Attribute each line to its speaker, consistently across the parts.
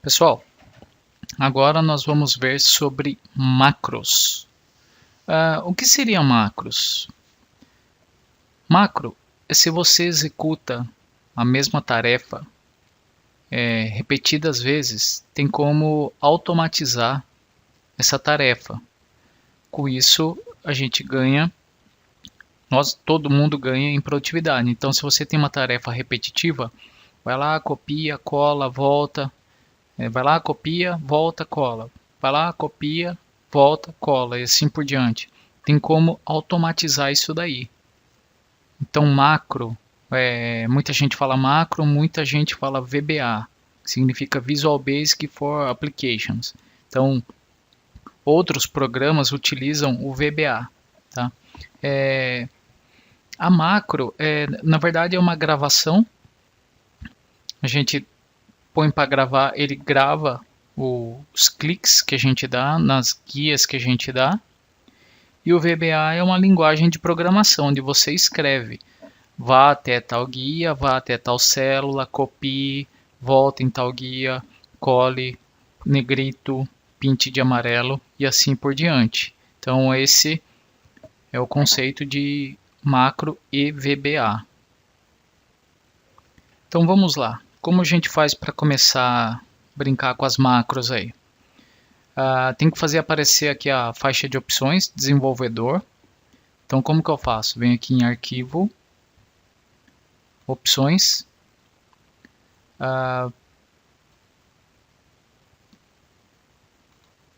Speaker 1: Pessoal, agora nós vamos ver sobre macros. O que seriam macros? Macro é se você executa a mesma tarefa repetidas vezes, tem como automatizar essa tarefa. Com isso, a gente ganha, todo mundo ganha em produtividade. Então, se você tem uma tarefa repetitiva, vai lá, copia, cola, volta. Vai lá, copia, volta, cola. Vai lá, copia, volta, cola e assim por diante. Tem como automatizar isso daí. Então, macro, muita gente fala macro, muita gente fala VBA, que significa Visual Basic for Applications. Então, outros programas utilizam o VBA. Tá? A macro, na verdade, é uma gravação. A gente põe para gravar, ele grava os cliques que a gente dá, nas guias que a gente dá. E o VBA é uma linguagem de programação, onde você escreve. Vá até tal guia, vá até tal célula, copie, volta em tal guia, cole, negrito, pinte de amarelo e assim por diante. Então esse é o conceito de macro e VBA. Então vamos lá. Como a gente faz para começar a brincar com as macros aí? Tem que fazer aparecer aqui a faixa de opções, desenvolvedor. Então como que eu faço? Venho aqui em arquivo, opções,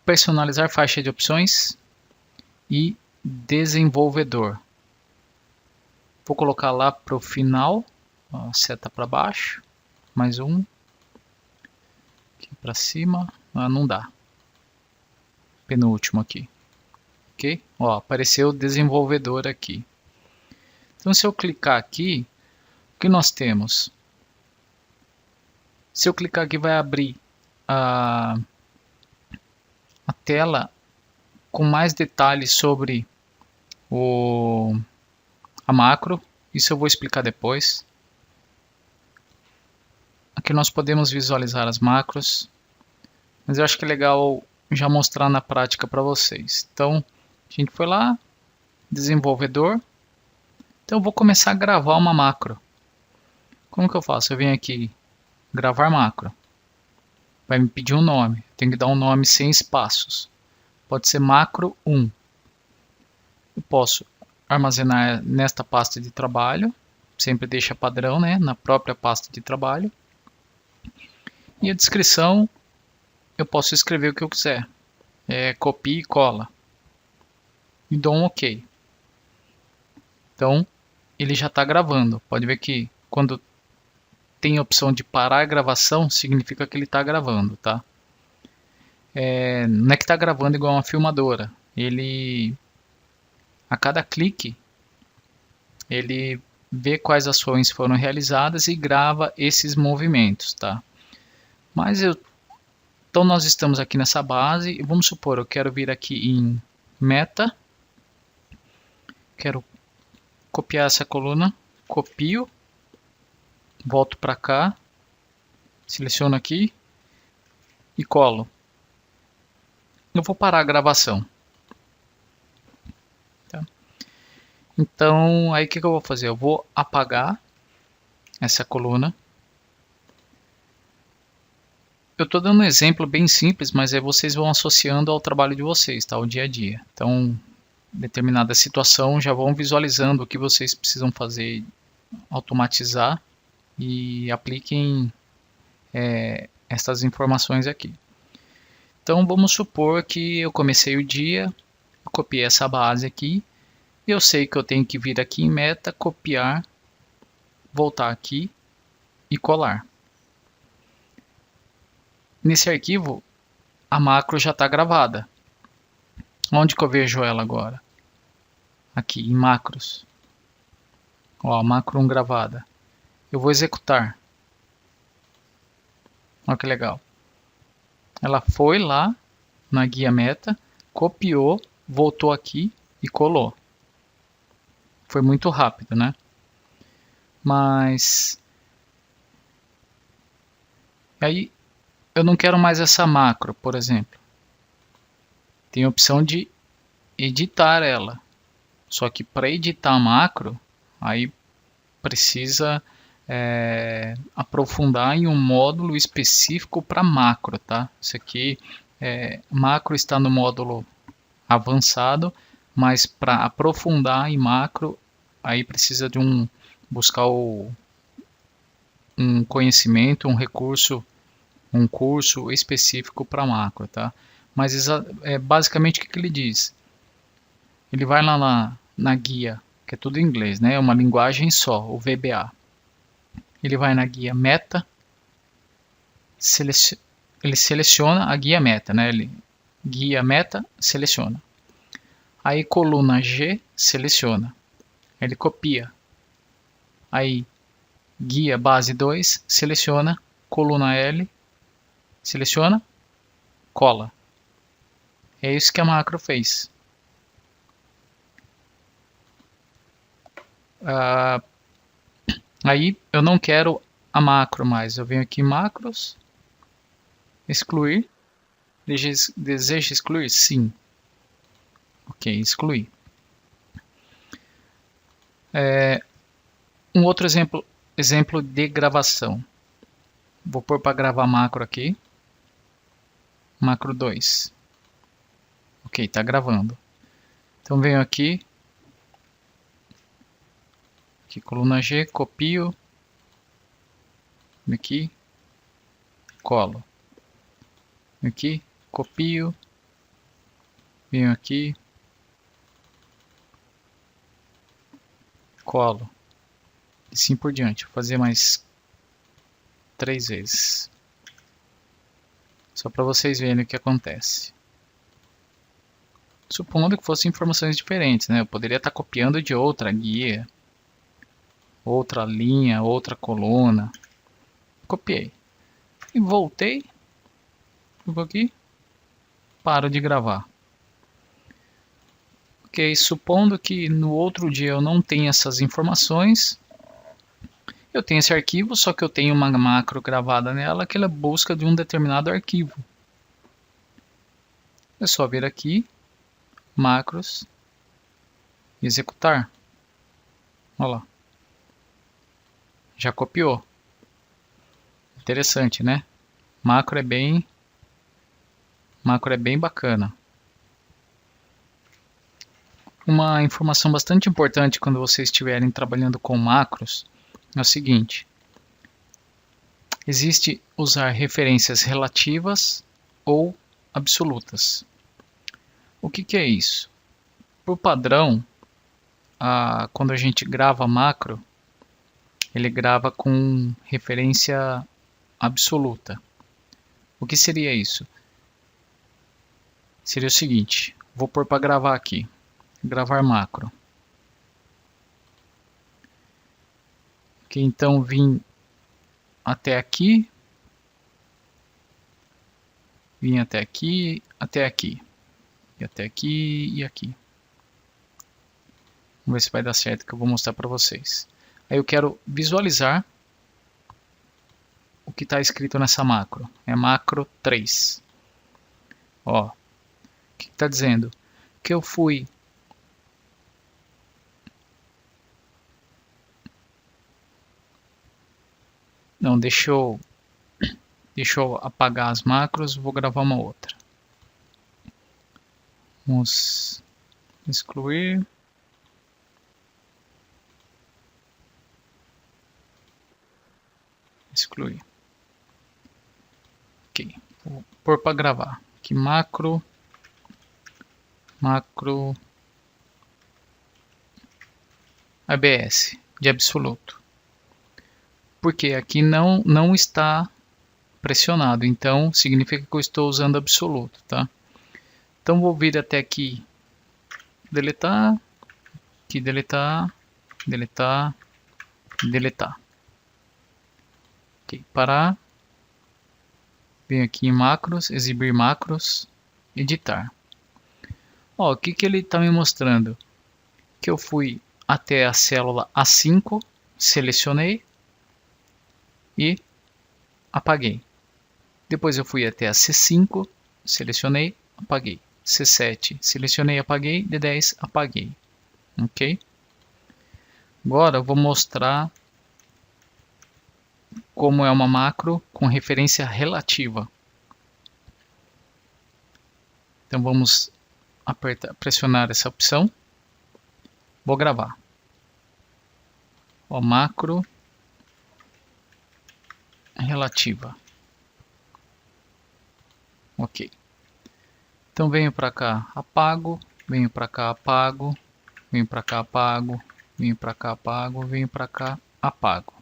Speaker 1: personalizar faixa de opções e desenvolvedor. Vou colocar lá para o final, seta para baixo, mais um, aqui para cima, não dá, penúltimo aqui, ok? Apareceu o desenvolvedor aqui. Então se eu clicar aqui, o que nós temos? Se eu clicar aqui vai abrir a tela com mais detalhes sobre a macro. Isso eu vou explicar depois. Aqui nós podemos visualizar as macros, mas eu acho que é legal já mostrar na prática para vocês. Então, a gente foi lá, desenvolvedor. Então eu vou começar a gravar uma macro. Como que eu faço? Eu venho aqui, gravar macro. Vai me pedir um nome. Tem que dar um nome sem espaços. Pode ser macro 1. Eu posso armazenar nesta pasta de trabalho. Sempre deixa padrão, né? Na própria pasta de trabalho. E a descrição, eu posso escrever o que eu quiser. Copia e cola. E dou um OK. Então, ele já está gravando. Pode ver que quando tem a opção de parar a gravação, significa que ele está gravando, tá? Não é que está gravando igual uma filmadora. A cada clique, ele vê quais ações foram realizadas e grava esses movimentos, tá? Então nós estamos aqui nessa base e vamos supor, eu quero vir aqui em meta, quero copiar essa coluna, copio, volto para cá, seleciono aqui e colo. Eu vou parar a gravação. Tá? Então, aí o que eu vou fazer? Eu vou apagar essa coluna. Eu estou dando um exemplo bem simples, mas aí vocês vão associando ao trabalho de vocês, tá? Ao dia a dia. Então, determinada situação, já vão visualizando o que vocês precisam fazer, automatizar e apliquem essas informações aqui. Então vamos supor que eu comecei o dia, eu copiei essa base aqui, e eu sei que eu tenho que vir aqui em meta, copiar, voltar aqui e colar. Nesse arquivo, a macro já está gravada. Onde que eu vejo ela agora? Aqui em macros. Macro 1 gravada. Eu vou executar. Olha que legal. Ela foi lá na guia meta, copiou, voltou aqui e colou. Foi muito rápido, né? Mas aí eu não quero mais essa macro, por exemplo. Tem a opção de editar ela. Só que para editar a macro, aí precisa aprofundar em um módulo específico para macro, tá? Isso aqui, macro está no módulo avançado, mas para aprofundar em macro, aí precisa de buscar um conhecimento, um recurso, um curso específico para macro, tá? Mas basicamente o que ele diz? Ele vai lá na guia, que é tudo em inglês, né? É uma linguagem só, o VBA. Ele vai na guia meta, ele seleciona a guia meta, né? Guia meta, seleciona. Aí coluna G, seleciona. Ele copia. Aí guia base 2, seleciona. Coluna L, seleciona, cola. É isso que a macro fez. Aí eu não quero a macro mais. Eu venho aqui em macros, excluir. Deseja excluir? Sim. Ok, excluir. Um outro exemplo de gravação. Vou pôr para gravar macro aqui. Macro 2. Ok, está gravando. Então venho aqui, coluna G, copio, aqui, colo. Aqui, copio, venho aqui, colo. E assim por diante. Vou fazer mais 3 vezes. Só para vocês verem o que acontece. Supondo que fossem informações diferentes, né? Eu poderia estar copiando de outra guia, outra linha, outra coluna. Copiei. E voltei. Vou aqui. Paro de gravar. Ok, supondo que no outro dia eu não tenha essas informações. Eu tenho esse arquivo, só que eu tenho uma macro gravada nela que ela busca de um determinado arquivo. É só vir aqui, macros, executar. Olha lá. Já copiou. Interessante, né? Macro é bem bacana. Uma informação bastante importante quando vocês estiverem trabalhando com macros é o seguinte: existe usar referências relativas ou absolutas. O que é isso? Por padrão, quando a gente grava macro, ele grava com referência absoluta. O que seria isso? Seria o seguinte, vou pôr para gravar aqui, gravar macro. Ok, então vim até aqui, e até aqui, e até aqui e aqui. Vamos ver se vai dar certo que eu vou mostrar para vocês. Aí eu quero visualizar o que está escrito nessa macro. É macro 3. Ó, o que está dizendo? Que eu fui não, deixa eu apagar as macros, vou gravar uma outra. Vamos excluir. Excluir. Ok, vou pôr para gravar. Aqui macro ABS de absoluto. Porque aqui não está pressionado, então significa que eu estou usando absoluto, tá? Então vou vir até aqui, deletar, aqui deletar, deletar, deletar. Ok, parar. Venho aqui em macros, exibir macros, editar. Ó, o que ele está me mostrando? Que eu fui até a célula A5, selecionei e apaguei. Depois eu fui até a C5, selecionei, apaguei. C7, selecionei, apaguei. D10, apaguei. Ok? Agora eu vou mostrar como é uma macro com referência relativa. Então vamos pressionar essa opção. Vou gravar. Ó, macro relativa. Ok. Então venho para cá, apago, venho para cá, apago, venho para cá, apago, venho para cá, apago, venho para cá, apago.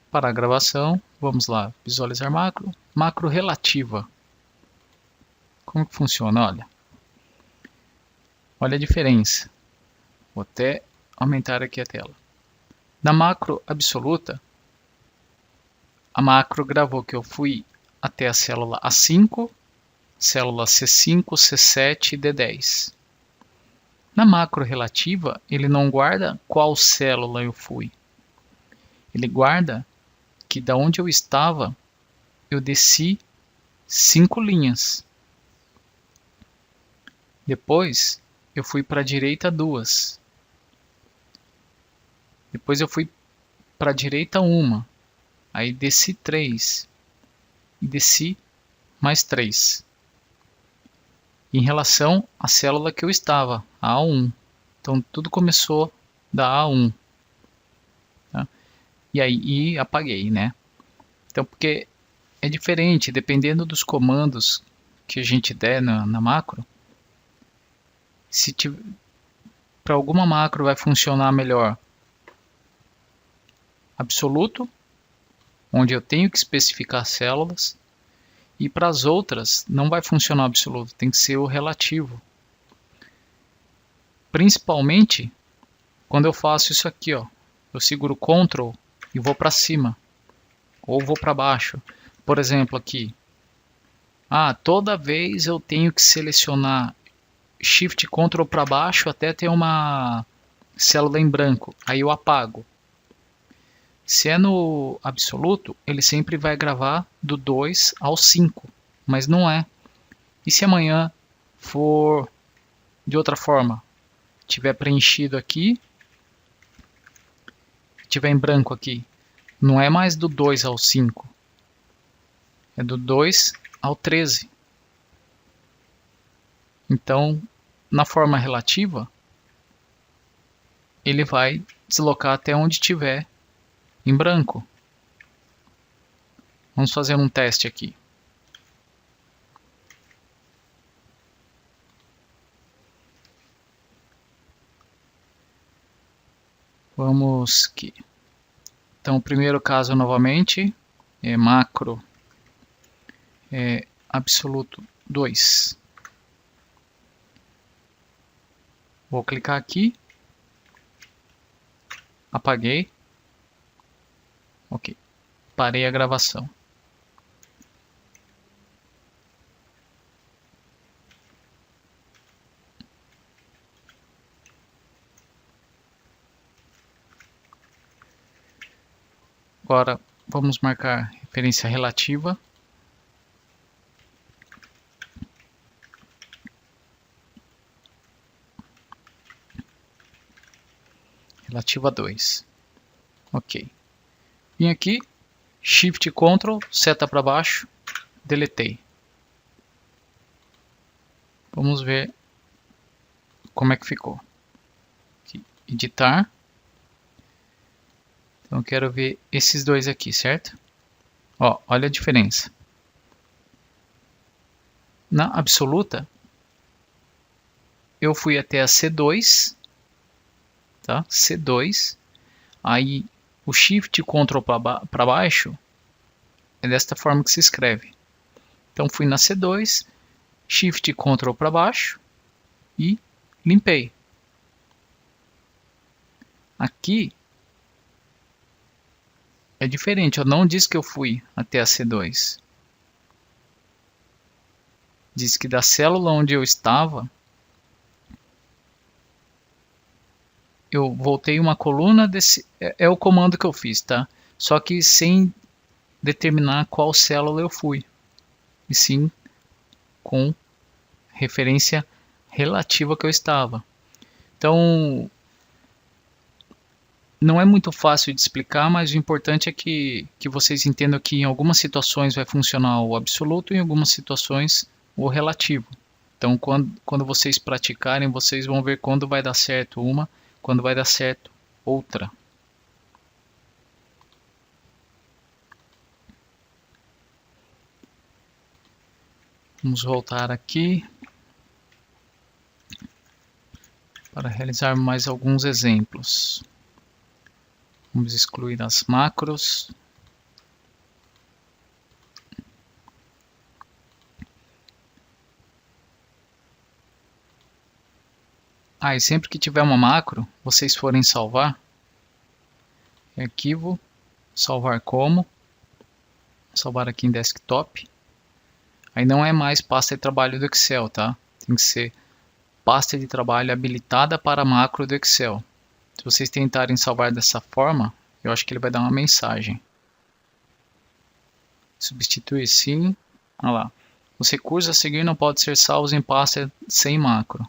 Speaker 1: Para a gravação, vamos lá, visualizar macro, macro relativa. Como que funciona? Olha a diferença. Vou até aumentar aqui a tela. Na macro absoluta, a macro gravou que eu fui até a célula A5, célula C5, C7 e D10. Na macro relativa, ele não guarda qual célula eu fui. Ele guarda que da onde eu estava, eu desci 5 linhas. Depois, eu fui para a direita 2. Depois eu fui para a direita 1. Aí desci 3. E desci mais 3. Em relação à célula que eu estava, a A1. Então tudo começou da A1. Tá? E aí apaguei, né? Então porque é diferente, dependendo dos comandos que a gente der na macro. Se para alguma macro vai funcionar melhor absoluto, onde eu tenho que especificar células, e para as outras não vai funcionar absoluto, tem que ser o relativo. Principalmente quando eu faço isso aqui, ó, eu seguro Ctrl e vou para cima, ou vou para baixo. Por exemplo aqui, toda vez eu tenho que selecionar Shift Ctrl para baixo até ter uma célula em branco, aí eu apago. Se é no absoluto, ele sempre vai gravar do 2 ao 5, mas não é. E se amanhã for de outra forma, tiver preenchido aqui, tiver em branco aqui, não é mais do 2 ao 5, é do 2 ao 13. Então, na forma relativa, ele vai deslocar até onde tiver em branco. Vamos fazer um teste aqui. Vamos aqui. Então, o primeiro caso novamente é macro absoluto 2. Vou clicar aqui. Apaguei. Ok. Parei a gravação. Agora vamos marcar referência relativa. Relativa 2. Ok. Vim aqui, Shift Ctrl, seta para baixo, deletei. Vamos ver como é que ficou. Aqui, editar. Então eu quero ver esses dois aqui, certo? Ó, olha a diferença. Na absoluta, eu fui até a C2, tá? C2. Aí o Shift Ctrl para baixo é desta forma que se escreve. Então fui na C2, Shift Ctrl para baixo e limpei. Aqui é diferente, eu não disse que eu fui até a C2. Diz que da célula onde eu estava, eu voltei uma coluna desse. É o comando que eu fiz, tá? Só que sem determinar qual célula eu fui, e sim com referência relativa que eu estava. Então, não é muito fácil de explicar, mas o importante é que vocês entendam que em algumas situações vai funcionar o absoluto e em algumas situações o relativo. Então, quando vocês praticarem, vocês vão ver quando vai dar certo uma, quando vai dar certo outra. Vamos voltar aqui para realizar mais alguns exemplos. Vamos excluir as macros. E sempre que tiver uma macro, vocês forem salvar, arquivo, salvar como, salvar aqui em desktop. Aí não é mais pasta de trabalho do Excel, tá? Tem que ser pasta de trabalho habilitada para macro do Excel. Se vocês tentarem salvar dessa forma, eu acho que ele vai dar uma mensagem. Substituir sim. Olha lá. Os recursos a seguir não podem ser salvos em pasta sem macro.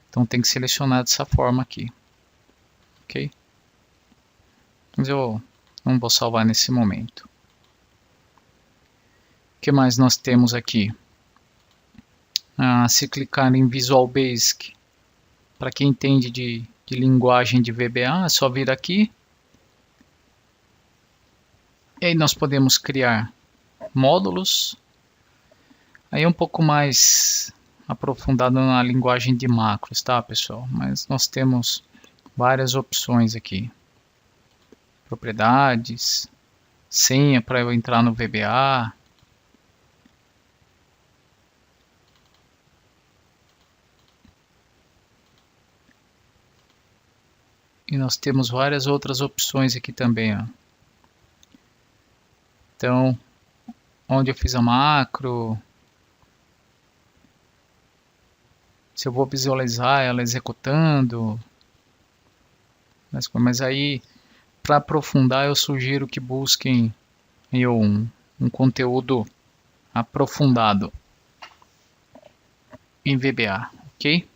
Speaker 1: Então tem que selecionar dessa forma aqui. Ok? Mas eu não vou salvar nesse momento. O que mais nós temos aqui? Se clicar em Visual Basic, para quem entende de linguagem de VBA, é só vir aqui. E aí nós podemos criar módulos. Aí é um pouco mais aprofundado na linguagem de macros, tá, pessoal? Mas nós temos várias opções aqui. Propriedades, senha para eu entrar no VBA. E nós temos várias outras opções aqui também, ó. Então, onde eu fiz a macro, se eu vou visualizar ela executando, mas aí, para aprofundar, eu sugiro que busquem um conteúdo aprofundado em VBA, ok?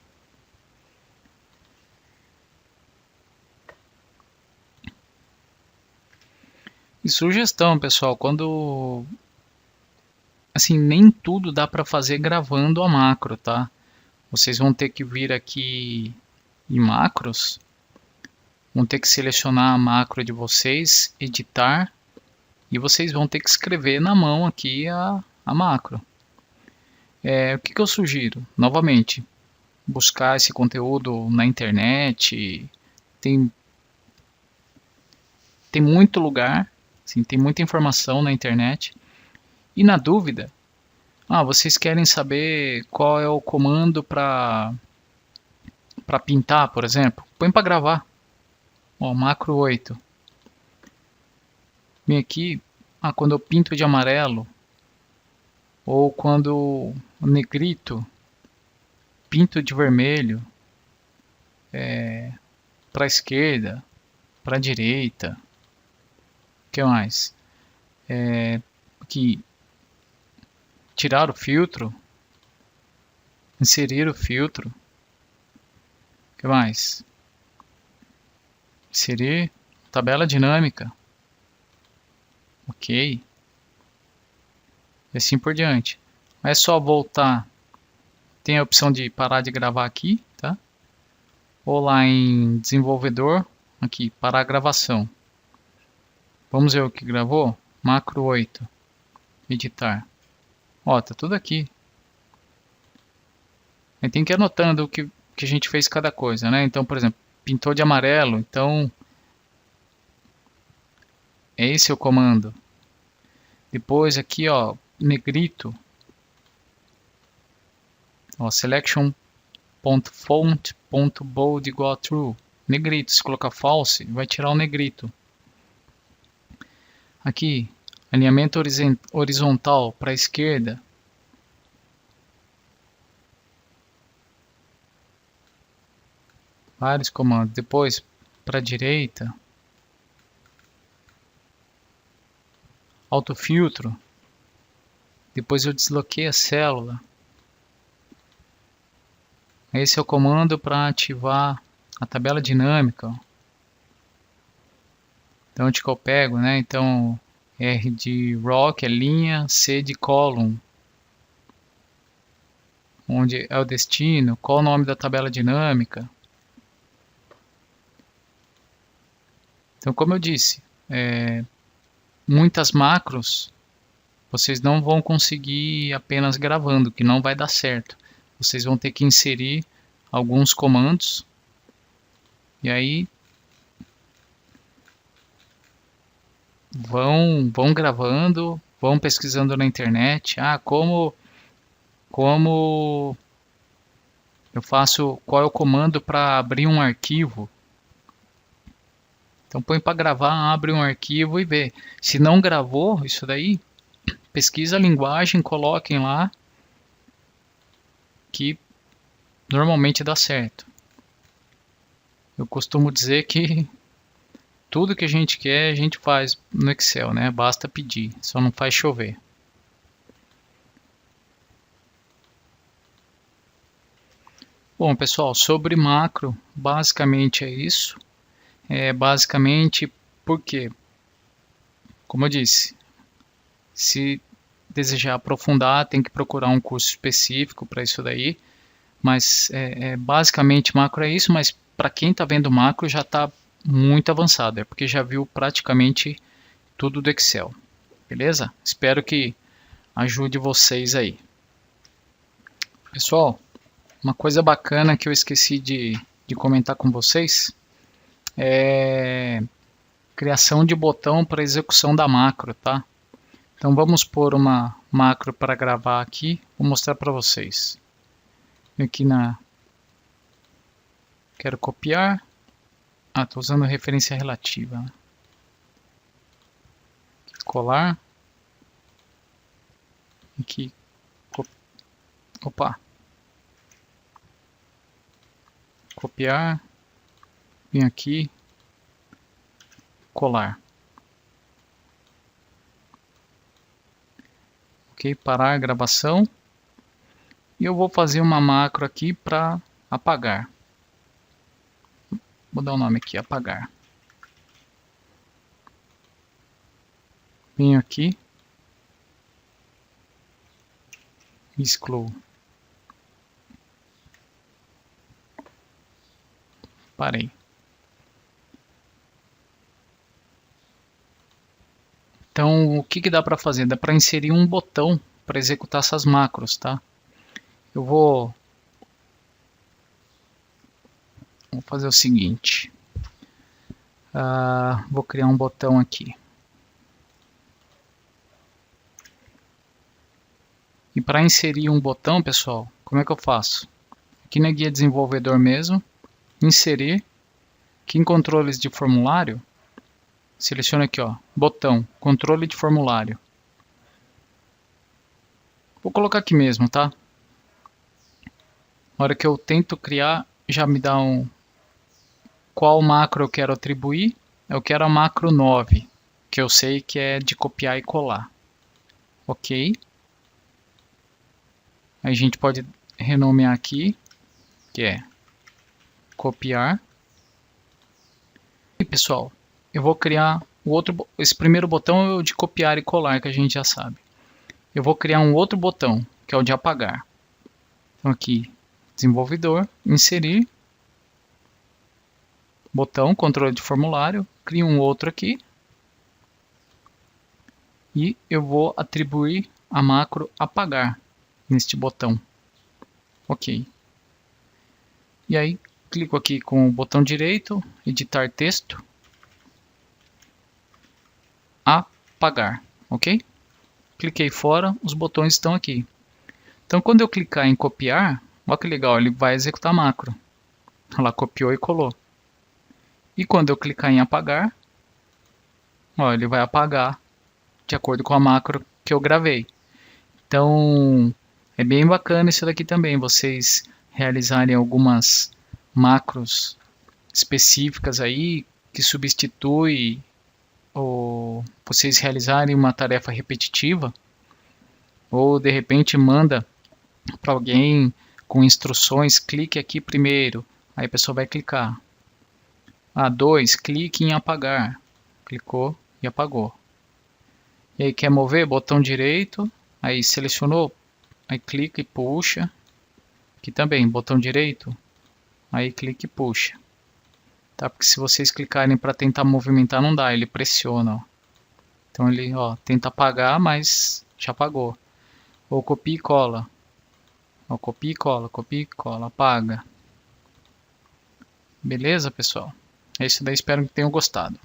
Speaker 1: E sugestão, pessoal, quando assim, nem tudo dá para fazer gravando a macro, tá? Vocês vão ter que vir aqui em macros, vão ter que selecionar a macro de vocês, editar, e vocês vão ter que escrever na mão aqui a macro. O que eu sugiro? Novamente, buscar esse conteúdo na internet, tem muito lugar, assim, tem muita informação na internet. E na dúvida, vocês querem saber qual é o comando para pintar, por exemplo? Põe para gravar. Macro 8. Vem aqui, quando eu pinto de amarelo, ou quando negrito, pinto de vermelho, para a esquerda, para a direita. O que mais? Aqui, tirar o filtro, inserir o filtro. O que mais? Inserir tabela dinâmica. Ok. E assim por diante. É só voltar. Tem a opção de parar de gravar aqui, tá? Ou lá em desenvolvedor, aqui, parar a gravação. Vamos ver o que gravou? Macro 8. Editar. Tá tudo aqui. Aí tem que ir anotando o que a gente fez cada coisa, né? Então, por exemplo, pintou de amarelo, então é esse o comando. Depois aqui, negrito. Selection.font.bold igual a true. Negrito, se colocar false, vai tirar o negrito. Aqui, alinhamento horizontal para a esquerda. Vários comandos. Depois, para a direita. autofiltro, depois eu desloquei a célula. Esse é o comando para ativar a tabela dinâmica. Então onde que eu pego, né? Então R de row, que é linha, C de column, onde é o destino, qual o nome da tabela dinâmica. Então, como eu disse, muitas macros vocês não vão conseguir apenas gravando, que não vai dar certo. Vocês vão ter que inserir alguns comandos e aí vão gravando, vão pesquisando na internet. Como eu faço, qual é o comando para abrir um arquivo? Então põe para gravar, abre um arquivo e vê. Se não gravou isso daí, pesquisa a linguagem, coloquem lá, que normalmente dá certo. Eu costumo dizer que tudo que a gente quer, a gente faz no Excel, né? Basta pedir, só não faz chover. Bom, pessoal, sobre macro, basicamente é isso. Basicamente, por quê? Como eu disse, se desejar aprofundar, tem que procurar um curso específico para isso daí. Mas basicamente macro é isso, mas para quem está vendo macro já está muito avançado, porque já viu praticamente tudo do Excel. Beleza? Espero que ajude vocês aí. Pessoal, uma coisa bacana que eu esqueci de comentar com vocês é criação de botão para execução da macro, tá? Então vamos pôr uma macro para gravar aqui, vou mostrar para vocês. Aqui quero copiar. Estou usando referência relativa. Colar. Aqui. Opa. Copiar. Vim aqui. Colar. Ok, parar a gravação. E eu vou fazer uma macro aqui para apagar. Vou dar o nome aqui, apagar. Venho aqui. Excluo. Parei. Então, o que dá para fazer? Dá para inserir um botão para executar essas macros, tá? Eu vou fazer o seguinte. Vou criar um botão aqui. E para inserir um botão, pessoal, como é que eu faço? Aqui na guia desenvolvedor mesmo, inserir, aqui em controles de formulário, seleciona aqui, ó, botão, controle de formulário. Vou colocar aqui mesmo, tá? Na hora que eu tento criar, já me dá qual macro eu quero atribuir. Eu quero a macro 9, que eu sei que é de copiar e colar. Ok. Aí a gente pode renomear aqui, que é copiar. E pessoal, eu vou criar esse primeiro botão é o de copiar e colar, que a gente já sabe. Eu vou criar um outro botão, que é o de apagar. Então aqui, desenvolvedor, inserir, botão, controle de formulário, crio um outro aqui. E eu vou atribuir a macro apagar neste botão. Ok. E aí, clico aqui com o botão direito, editar texto, apagar, ok? Cliquei fora, os botões estão aqui. Então, quando eu clicar em copiar, olha que legal, ele vai executar a macro. Ela copiou e colou. E quando eu clicar em apagar, ó, ele vai apagar de acordo com a macro que eu gravei. Então, é bem bacana isso daqui também, vocês realizarem algumas macros específicas aí que substitui vocês realizarem uma tarefa repetitiva, ou de repente manda para alguém com instruções, clique aqui primeiro, aí a pessoa vai clicar. 2, clique em apagar, clicou e apagou. E aí quer mover, botão direito, aí selecionou, aí clica e puxa, aqui também, botão direito, aí clica e puxa. Tá? Porque se vocês clicarem para tentar movimentar não dá, ele pressiona. Ó. Então ele tenta apagar, mas já apagou. Ou copia e cola. Ó, copia e cola, apaga. Beleza, pessoal? É isso daí, espero que tenham gostado.